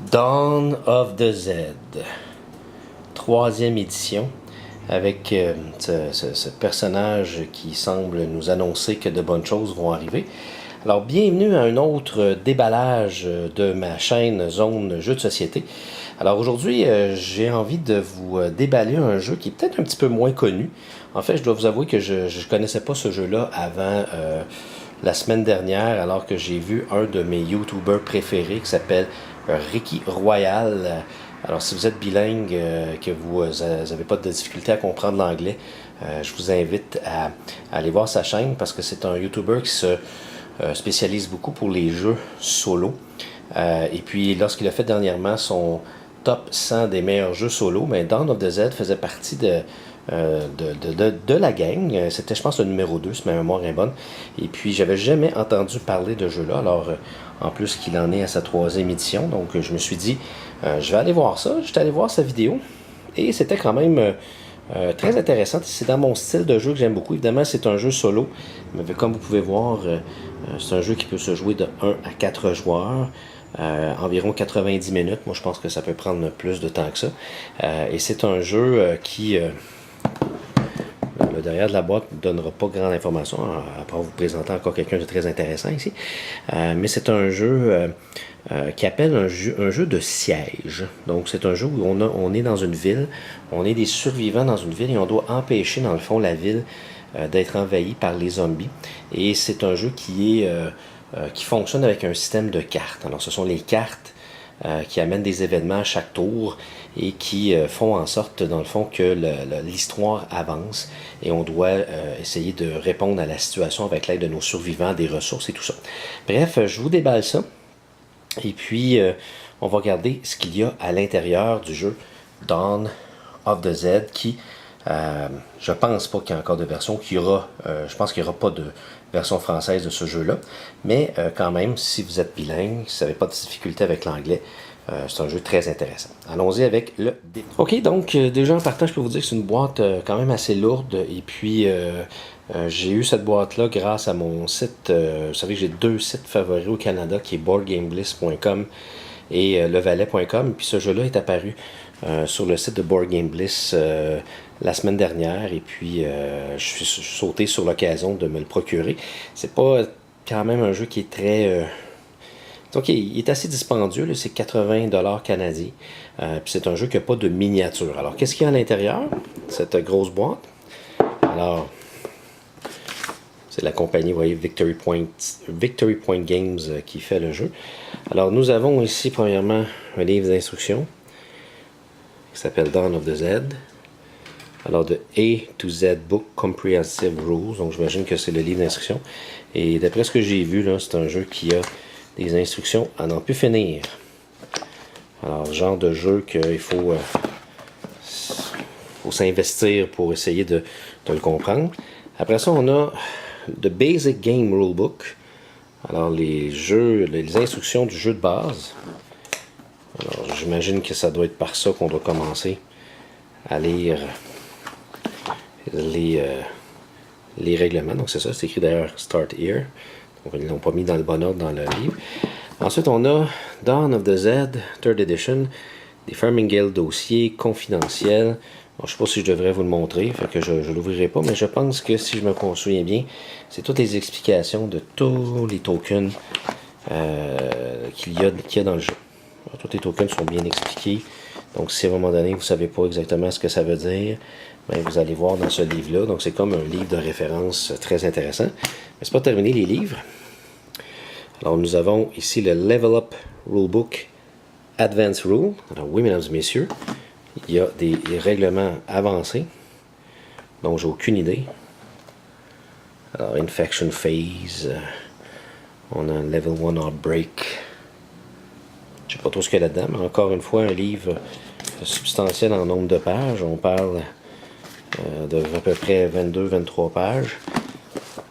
Dawn of the Z, troisième édition, avec ce personnage qui semble nous annoncer que de bonnes choses vont arriver. Alors, bienvenue à un autre déballage de ma chaîne Zone Jeux de Société. Alors aujourd'hui, j'ai envie de vous déballer un jeu qui est peut-être un petit peu moins connu. En fait, je dois vous avouer que je ne connaissais pas ce jeu-là avant la semaine dernière, alors que j'ai vu un de mes YouTubers préférés qui s'appelle Ricky Royal. Alors si vous êtes bilingue, que vous n'avez pas de difficulté à comprendre l'anglais, je vous invite à aller voir sa chaîne parce que c'est un YouTuber qui se spécialise beaucoup pour les jeux solo. Et puis lorsqu'il a fait dernièrement son top 100 des meilleurs jeux solo, mais Dawn of the Z faisait partie de la gang. C'était, je pense, le numéro 2, si ma mémoire est bonne. Et puis, j'avais jamais entendu parler de jeu-là. Alors, en plus qu'il en est à sa troisième édition. Donc, je me suis dit, je vais aller voir ça. J'étais allé voir sa vidéo. Et c'était quand même très intéressant. C'est dans mon style de jeu que j'aime beaucoup. Évidemment, c'est un jeu solo. Mais comme vous pouvez voir, c'est un jeu qui peut se jouer de 1 à 4 joueurs. Environ 90 minutes. Moi, je pense que ça peut prendre plus de temps que ça. Et c'est un jeu qui... le derrière de la boîte ne donnera pas grande information, à part vous présenter encore quelqu'un de très intéressant ici. Mais c'est un jeu qui appelle un jeu de siège. Donc c'est un jeu où on est dans une ville, on est des survivants dans une ville et on doit empêcher dans le fond la ville d'être envahie par les zombies. Et c'est un jeu qui fonctionne avec un système de cartes. Alors ce sont les cartes qui amènent des événements à chaque tour et qui font en sorte, dans le fond, que l'histoire avance et on doit essayer de répondre à la situation avec l'aide de nos survivants, des ressources et tout ça. Bref, je vous déballe ça et puis on va regarder ce qu'il y a à l'intérieur du jeu Dawn of the Z qui, je pense pas qu'il y ait encore de version, je pense qu'il n'y aura pas de version française de ce jeu-là, mais quand même, si vous êtes bilingue, si vous n'avez pas de difficulté avec l'anglais, c'est un jeu très intéressant. Allons-y avec le dé. Ok, donc déjà en partant, je peux vous dire que c'est une boîte quand même assez lourde, et puis j'ai eu cette boîte-là grâce à mon site, vous savez que j'ai deux sites favoris au Canada, qui est boardgamebliss.com et levalet.com, puis ce jeu-là est apparu sur le site de Board Game Bliss la semaine dernière et puis je suis sauté sur l'occasion de me le procurer. C'est pas quand même un jeu qui est très... ok, il est assez dispendieux, c'est 80$ canadiens. Puis c'est un jeu qui n'a pas de miniature. Alors qu'est-ce qu'il y a à l'intérieur? Cette grosse boîte. Alors, c'est la compagnie, vous voyez, Victory Point Games qui fait le jeu. Alors nous avons ici premièrement un livre d'instructions qui s'appelle Dawn of the Z. Alors, de A to Z Book Comprehensive Rules. Donc, j'imagine que c'est le livre d'instructions. Et d'après ce que j'ai vu, là, c'est un jeu qui a des instructions à n'en plus finir. Alors, genre de jeu qu'il faut s'investir pour essayer de le comprendre. Après ça, on a The Basic Game Rulebook. Alors, les instructions du jeu de base. Alors, j'imagine que ça doit être par ça qu'on doit commencer à lire les règlements. Donc c'est ça, c'est écrit d'ailleurs Start Here. Donc ils ne l'ont pas mis dans le bon ordre dans le livre. Ensuite on a Dawn of the Z, 3rd edition, des Farmingale dossiers confidentiels. Bon, je ne sais pas si je devrais vous le montrer, fait que je ne l'ouvrirai pas, mais je pense que si je me souviens bien, c'est toutes les explications de tous les tokens qu'il y a dans le jeu. Alors, tous les tokens sont bien expliqués. Donc si à un moment donné vous ne savez pas exactement ce que ça veut dire, bien, vous allez voir dans ce livre-là. Donc c'est comme un livre de référence très intéressant. Mais c'est pas terminé les livres. Alors nous avons ici le Level Up Rulebook Advanced Rule. Alors oui, mesdames et messieurs, il y a des règlements avancés. Donc j'ai aucune idée. Alors Infection Phase. On a un Level 1 Outbreak. Je ne sais pas trop ce qu'il y a là-dedans, mais encore une fois, un livre substantiel en nombre de pages. On parle de à peu près 22-23 pages.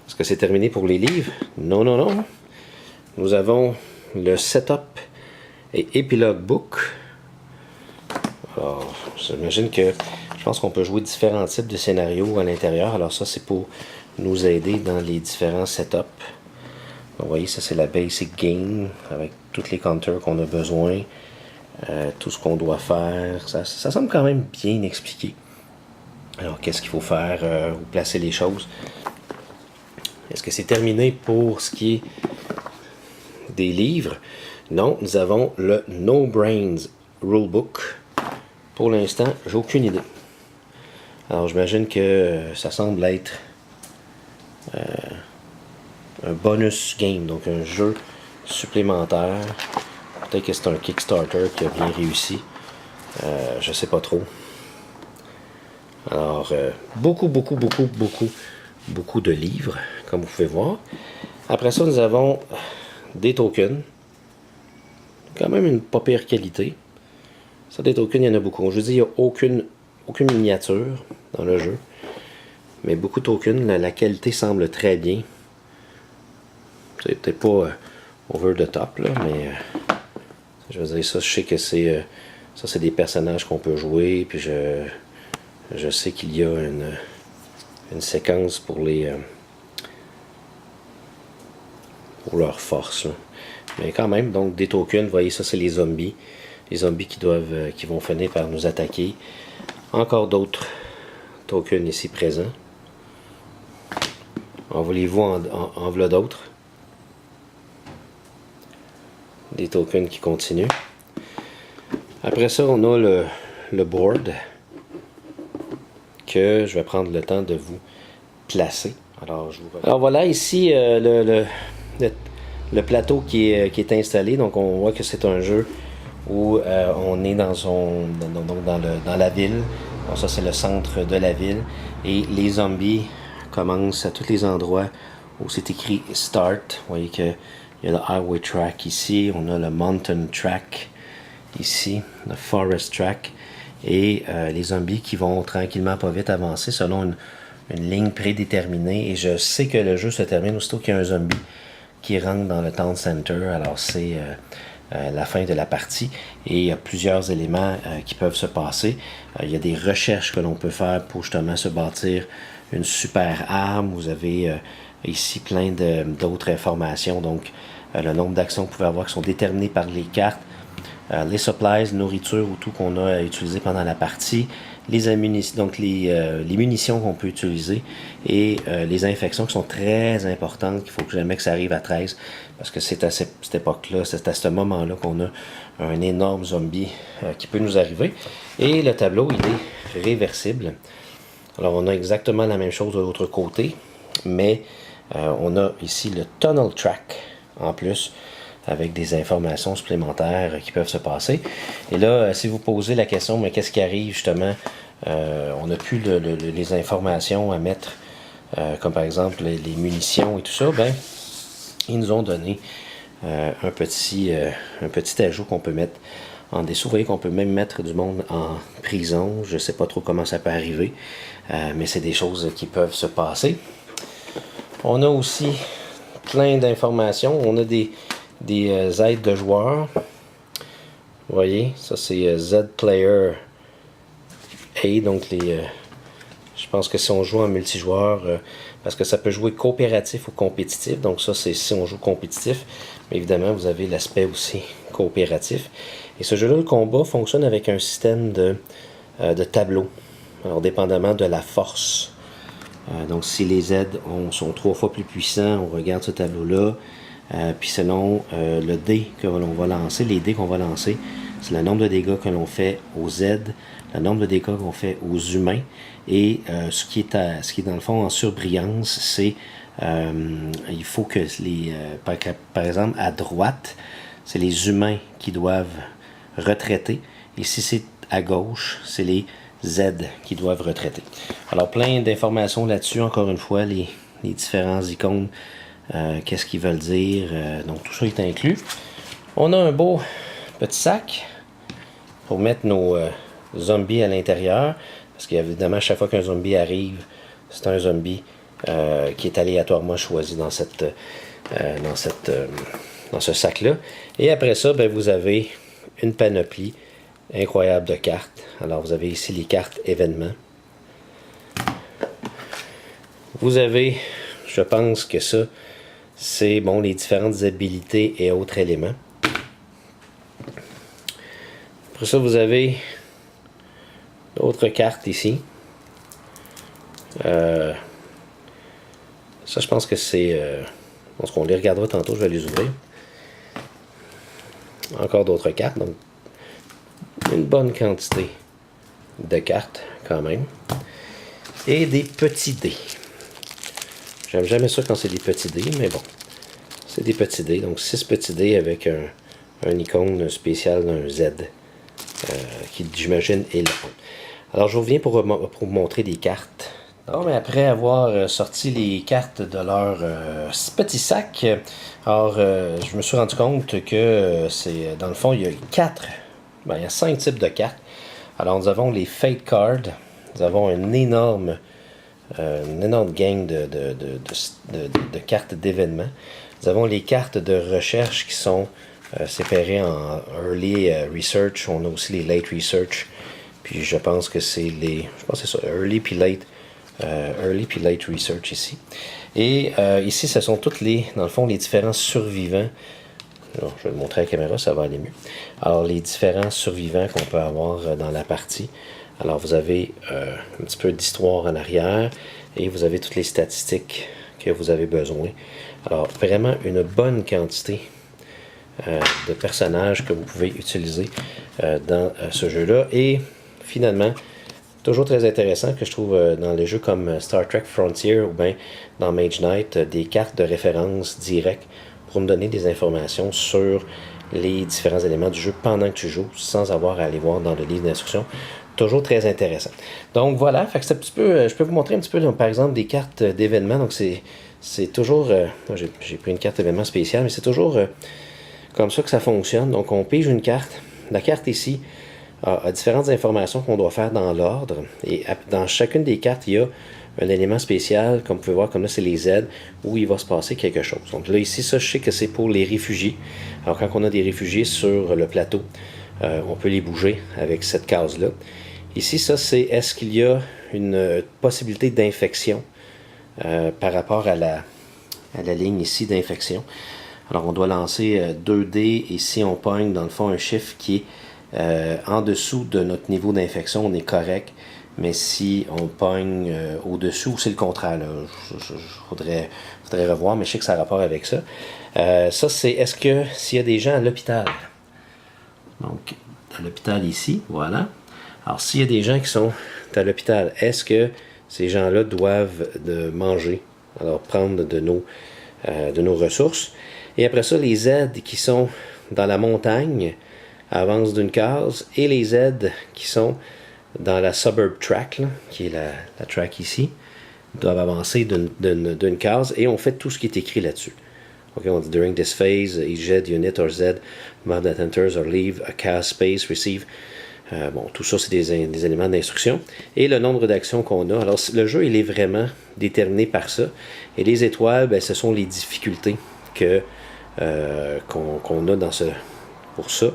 Est-ce que c'est terminé pour les livres? Non, non, non. Nous avons le Setup et Epilogue Book. Alors, j'imagine que je pense qu'on peut jouer différents types de scénarios à l'intérieur. Alors ça, c'est pour nous aider dans les différents setups. Donc, vous voyez, ça c'est la basic game avec tous les counters qu'on a besoin. tout ce qu'on doit faire. Ça semble quand même bien expliqué. Alors, qu'est-ce qu'il faut faire, où placer les choses. Est-ce que c'est terminé pour ce qui est des livres? Non, nous avons le No Brains Rulebook. Pour l'instant, j'ai aucune idée. Alors, j'imagine que ça semble être un bonus game, donc un jeu supplémentaire. Peut-être que c'est un Kickstarter qui a bien réussi. Je sais pas trop. Alors, beaucoup de livres, comme vous pouvez voir. Après ça, nous avons des tokens. Quand même une pas pire qualité. Ça, des tokens, il y en a beaucoup. Je vous dis, il n'y a aucune miniature dans le jeu. Mais beaucoup de tokens. La qualité semble très bien. C'est peut-être pas over the top, là, mais je veux dire, ça, je sais que c'est ça, c'est des personnages qu'on peut jouer. Puis je sais qu'il y a une séquence pour pour leur force, là. Mais quand même, donc des tokens, vous voyez, ça c'est les zombies. Les zombies qui vont finir par nous attaquer. Encore d'autres tokens ici présents. En voulez-vous en voilà d'autres? Des tokens qui continuent. Après ça, on a le board que je vais prendre le temps de vous placer. Alors voilà ici le plateau qui est installé. Donc on voit que c'est un jeu où on est dans la ville. Donc ça c'est le centre de la ville. Et les zombies commencent à tous les endroits où c'est écrit Start. Vous voyez qu'il y a le Highway Track ici. On a le Mountain Track ici. Le Forest Track. Et les zombies qui vont tranquillement pas vite avancer selon une ligne prédéterminée. Et je sais que le jeu se termine aussitôt qu'il y a un zombie qui rentre dans le Town Center. Alors c'est la fin de la partie et il y a plusieurs éléments qui peuvent se passer. Il y a des recherches que l'on peut faire pour justement se bâtir une super arme. Vous avez ici plein d'autres informations. Donc le nombre d'actions que vous pouvez avoir qui sont déterminées par les cartes. Les supplies, nourriture ou tout qu'on a utilisé pendant la partie, les ammunitions, donc les munitions qu'on peut utiliser et les infections qui sont très importantes, qu'il faut que jamais que ça arrive à 13 parce que c'est à cette époque-là, c'est à ce moment-là qu'on a un énorme zombie qui peut nous arriver. Et le tableau, il est réversible. Alors on a exactement la même chose de l'autre côté, mais on a ici le Tunnel Track en plus, avec des informations supplémentaires qui peuvent se passer. Et là, si vous posez la question, mais qu'est-ce qui arrive justement, on n'a plus les informations à mettre, comme par exemple les munitions et tout ça, ben, ils nous ont donné un petit ajout qu'on peut mettre en dessous. Vous voyez qu'on peut même mettre du monde en prison. Je ne sais pas trop comment ça peut arriver, mais c'est des choses qui peuvent se passer. On a aussi plein d'informations. On a des aides de joueurs. Vous voyez, ça c'est Z Player A, donc je pense que si on joue en multijoueur, parce que ça peut jouer coopératif ou compétitif, donc ça c'est si on joue compétitif, mais évidemment vous avez l'aspect aussi coopératif. Et ce jeu-là, le combat fonctionne avec un système de tableaux, alors dépendamment de la force. Donc si les aides sont 3 fois plus puissants, on regarde ce tableau-là. Puis selon le dé que l'on va lancer, les dés qu'on va lancer, c'est le nombre de dégâts que l'on fait aux aides, le nombre de dégâts qu'on fait aux humains, et ce qui est dans le fond en surbrillance, c'est il faut que par exemple à droite, c'est les humains qui doivent retraiter, et si c'est à gauche, c'est les Z qui doivent retraiter. Alors plein d'informations là-dessus, encore une fois, les différents icônes. Qu'est-ce qu'ils veulent dire, donc tout ça est inclus. On a un beau petit sac pour mettre nos zombies à l'intérieur, parce qu'évidemment chaque fois qu'un zombie arrive, c'est un zombie qui est aléatoirement choisi dans ce sac-là. Et après ça, ben, vous avez une panoplie incroyable de cartes. Alors vous avez ici les cartes événements. Vous avez, je pense que ça, c'est bon, les différentes habilités et autres éléments. Après ça, vous avez d'autres cartes ici. Ça, je pense que c'est... parce qu'on les regardera tantôt, je vais les ouvrir. Encore d'autres cartes, donc une bonne quantité de cartes quand même. Et des petits dés. J'aime jamais ça quand c'est des petits dés, mais bon. C'est des petits dés, donc 6 petits dés avec un icône spécial d'un Z. Qui, j'imagine, est là. Alors, je reviens pour vous montrer des cartes. Bon, mais après avoir sorti les cartes de leur petit sac, alors je me suis rendu compte que c'est dans le fond, il y a 5 types de cartes. Alors, nous avons les Fate Cards. Nous avons une énorme gang de cartes d'événements. Nous avons les cartes de recherche qui sont séparées en Early Research. On a aussi les Late Research. Puis je pense que c'est ça, Early puis Late Research ici. Et ici, ce sont toutes dans le fond, les différents survivants. Alors, je vais le montrer à la caméra, ça va aller mieux. Alors, les différents survivants qu'on peut avoir dans la partie. Alors, vous avez un petit peu d'histoire en arrière et vous avez toutes les statistiques que vous avez besoin. Alors, vraiment une bonne quantité de personnages que vous pouvez utiliser dans ce jeu-là. Et finalement, toujours très intéressant que je trouve dans les jeux comme Star Trek Frontier ou bien dans Mage Knight, des cartes de référence directes pour me donner des informations sur les différents éléments du jeu pendant que tu joues, sans avoir à aller voir dans le livre d'instruction. Toujours très intéressant. Donc voilà, fait que c'est un petit peu, je peux vous montrer un petit peu, par exemple, des cartes d'événements. Donc c'est toujours, j'ai pris une carte événement spéciale, mais c'est toujours comme ça que ça fonctionne. Donc on pige une carte. La carte ici a différentes informations qu'on doit faire dans l'ordre. Et dans chacune des cartes, il y a un élément spécial, comme vous pouvez voir, comme là c'est les Z, où il va se passer quelque chose. Donc là ici, ça je sais que c'est pour les réfugiés. Alors quand on a des réfugiés sur le plateau, on peut les bouger avec cette case-là. Ici, ça c'est est-ce qu'il y a une possibilité d'infection par rapport à la ligne ici d'infection. Alors on doit lancer 2 dés et si on pogne dans le fond un chiffre qui est en dessous de notre niveau d'infection, on est correct. Mais si on pogne au-dessous, c'est le contraire. Faudrait revoir, mais je sais que ça a rapport avec ça. Ça, c'est est-ce que s'il y a des gens à l'hôpital. Donc, à l'hôpital ici, voilà. Alors, s'il y a des gens qui sont à l'hôpital, est-ce que ces gens-là doivent manger? Alors, prendre de nos ressources. Et après ça, les Z qui sont dans la montagne avancent d'une case. Et les Z qui sont dans la suburb track, là, qui est la track ici, doivent avancer d'une case. Et on fait tout ce qui est écrit là-dessus. Okay, on dit during this phase, each Z unit or Z mod that enters or leave a cast space receive. Bon, tout ça, c'est des éléments d'instruction. Et le nombre d'actions qu'on a. Alors, le jeu, il est vraiment déterminé par ça. Et les étoiles, ben, ce sont les difficultés qu'on a pour ça.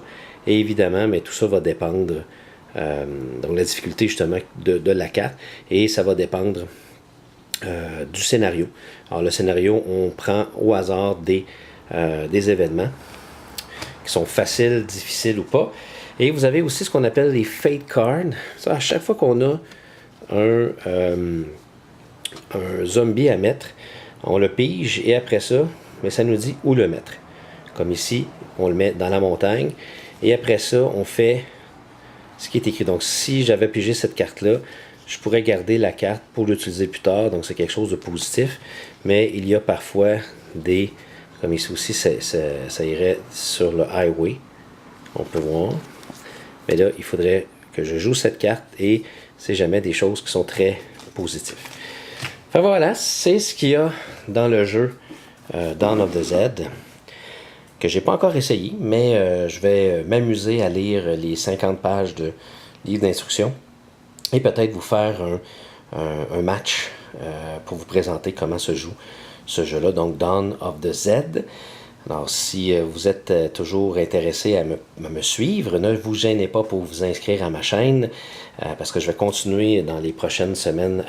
Et évidemment, mais tout ça va dépendre donc la difficulté, justement, de la carte. Et ça va dépendre du scénario. Alors, le scénario, on prend au hasard des événements qui sont faciles, difficiles ou pas. Et vous avez aussi ce qu'on appelle les Fate Cards. Ça, à chaque fois qu'on a un zombie à mettre, on le pige et après ça, mais ça nous dit où le mettre. Comme ici, on le met dans la montagne. Et après ça, on fait ce qui est écrit. Donc, si j'avais pigé cette carte-là, je pourrais garder la carte pour l'utiliser plus tard. Donc, c'est quelque chose de positif. Mais il y a parfois comme ici aussi, ça irait sur le highway. On peut voir. Mais là, il faudrait que je joue cette carte et c'est jamais des choses qui sont très positives. Enfin voilà, c'est ce qu'il y a dans le jeu Dawn of the Z, que j'ai pas encore essayé, mais je vais m'amuser à lire les 50 pages de livre d'instruction et peut-être vous faire un match pour vous présenter comment se joue ce jeu-là, donc Dawn of the Z. Alors, si vous êtes toujours intéressé à me suivre, ne vous gênez pas pour vous inscrire à ma chaîne, parce que je vais continuer dans les prochaines semaines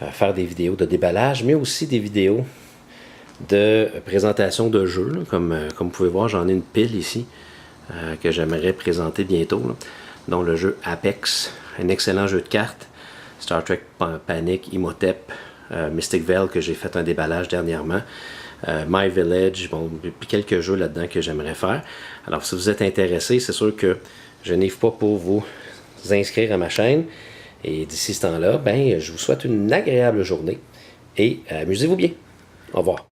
à faire des vidéos de déballage, mais aussi des vidéos de présentation de jeux. Là, comme vous pouvez voir, j'en ai une pile ici que j'aimerais présenter bientôt. Là. dont le jeu Apex, un excellent jeu de cartes, Star Trek Panic, Imhotep, Mystic Vale que j'ai fait un déballage dernièrement, My Village, bon, puis quelques jeux là-dedans que j'aimerais faire. Alors si vous êtes intéressé, c'est sûr que je n'ai pas pour vous inscrire à ma chaîne. Et d'ici ce temps-là, ben, je vous souhaite une agréable journée et amusez-vous bien. Au revoir.